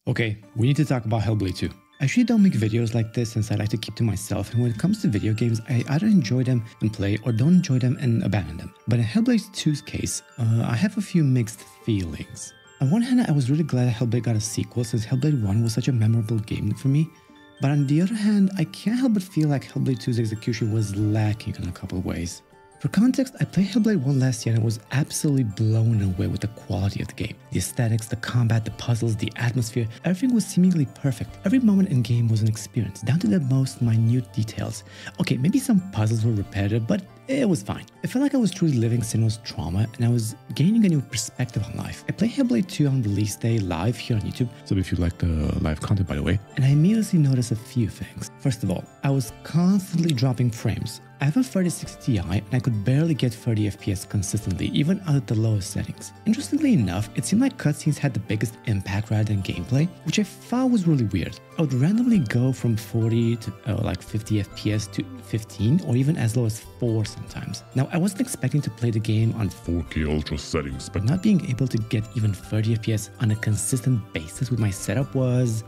Okay, we need to talk about Hellblade 2. I usually don't make videos like this since I like to keep to myself, and when it comes to video games, I either enjoy them and play or don't enjoy them and abandon them. But in Hellblade 2's case, I have a few mixed feelings. On one hand, I was really glad Hellblade got a sequel since Hellblade 1 was such a memorable game for me. But on the other hand, I can't help but feel like Hellblade 2's execution was lacking in a couple of ways. For context, I played Hellblade 1 last year and I was absolutely blown away with the quality of the game. The aesthetics, the combat, the puzzles, the atmosphere, everything was seemingly perfect. Every moment in game was an experience, down to the most minute details. Okay, maybe some puzzles were repetitive, but it was fine. It felt like I was truly living Senua's trauma and I was gaining a new perspective on life. I played Hellblade 2 on release day live here on YouTube, so if you like the live content by the way, and I immediately noticed a few things. First of all, I was constantly dropping frames. I have a 3060 Ti and I could barely get 30 FPS consistently, even at the lowest settings. Interestingly enough, it seemed like cutscenes had the biggest impact rather than gameplay, which I thought was really weird. I would randomly go from 40 to like 50 FPS to 15 or even as low as 4 sometimes. Now, I wasn't expecting to play the game on 4K ultra settings, but not being able to get even 30 FPS on a consistent basis with my setup was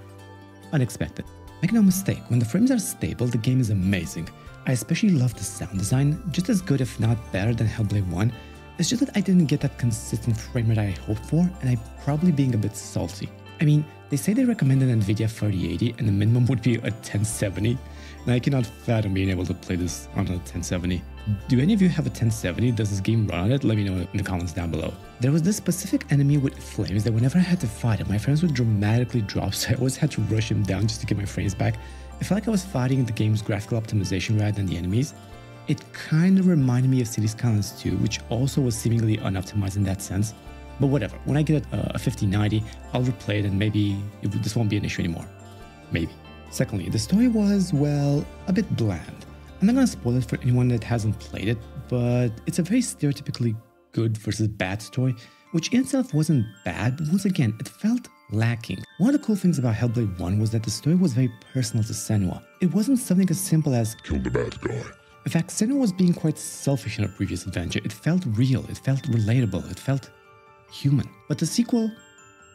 unexpected. Make no mistake, when the frames are stable, the game is amazing. I especially love the sound design, just as good if not better than Hellblade 1. It's just that I didn't get that consistent frame rate I hoped for, and I'm probably being a bit salty. I mean, they say they recommend an Nvidia 3080 and the minimum would be a 1070, and I cannot fathom being able to play this on a 1070. Do any of you have a 1070? Does this game run on it? Let me know in the comments down below. There was this specific enemy with flames that whenever I had to fight him, my frames would dramatically drop, so I always had to rush him down just to get my frames back. I felt like I was fighting the game's graphical optimization rather than the enemies. It kind of reminded me of Cities Skylines 2, which also was seemingly unoptimized in that sense. But whatever, when I get a 5090, I'll replay it and maybe this won't be an issue anymore. Maybe. Secondly, the story was, well, a bit bland. I'm not gonna spoil it for anyone that hasn't played it, but it's a very stereotypically good versus bad story, which in itself wasn't bad, but once again, it felt lacking. One of the cool things about Hellblade 1 was that the story was very personal to Senua. It wasn't something as simple as kill the bad guy. In fact, Senua was being quite selfish in her previous adventure. It felt real, it felt relatable, it felt human. But the sequel,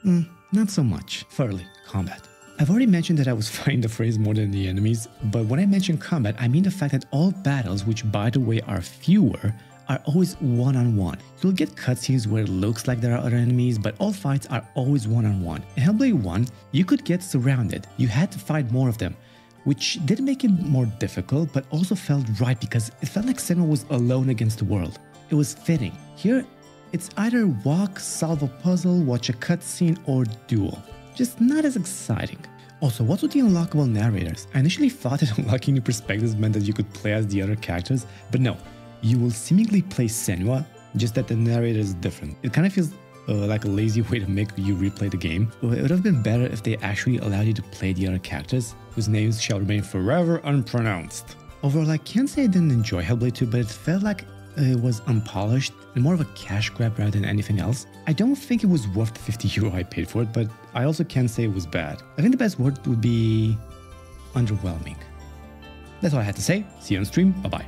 not so much. Thirdly, combat. I've already mentioned that I was fighting the frames more than the enemies, but when I mention combat, I mean the fact that all battles, which by the way are fewer, are always one-on-one. You'll get cutscenes where it looks like there are other enemies, but all fights are always one-on-one. In Hellblade 1, you could get surrounded. You had to fight more of them, which did make it more difficult, but also felt right because it felt like Senua was alone against the world. It was fitting. Here, it's either walk, solve a puzzle, watch a cutscene, or duel. Just not as exciting. Also, what's with the unlockable narrators? I initially thought that unlocking new perspectives meant that you could play as the other characters, but no. You will seemingly play Senua, just that the narrator is different. It kind of feels like a lazy way to make you replay the game. It would have been better if they actually allowed you to play the other characters, whose names shall remain forever unpronounced. Overall, I can't say I didn't enjoy Hellblade 2, but it felt like it was unpolished and more of a cash grab rather than anything else. I don't think it was worth the 50 euro I paid for it, but I also can't say it was bad. I think the best word would be underwhelming. That's all I had to say. See you on stream. Bye-bye.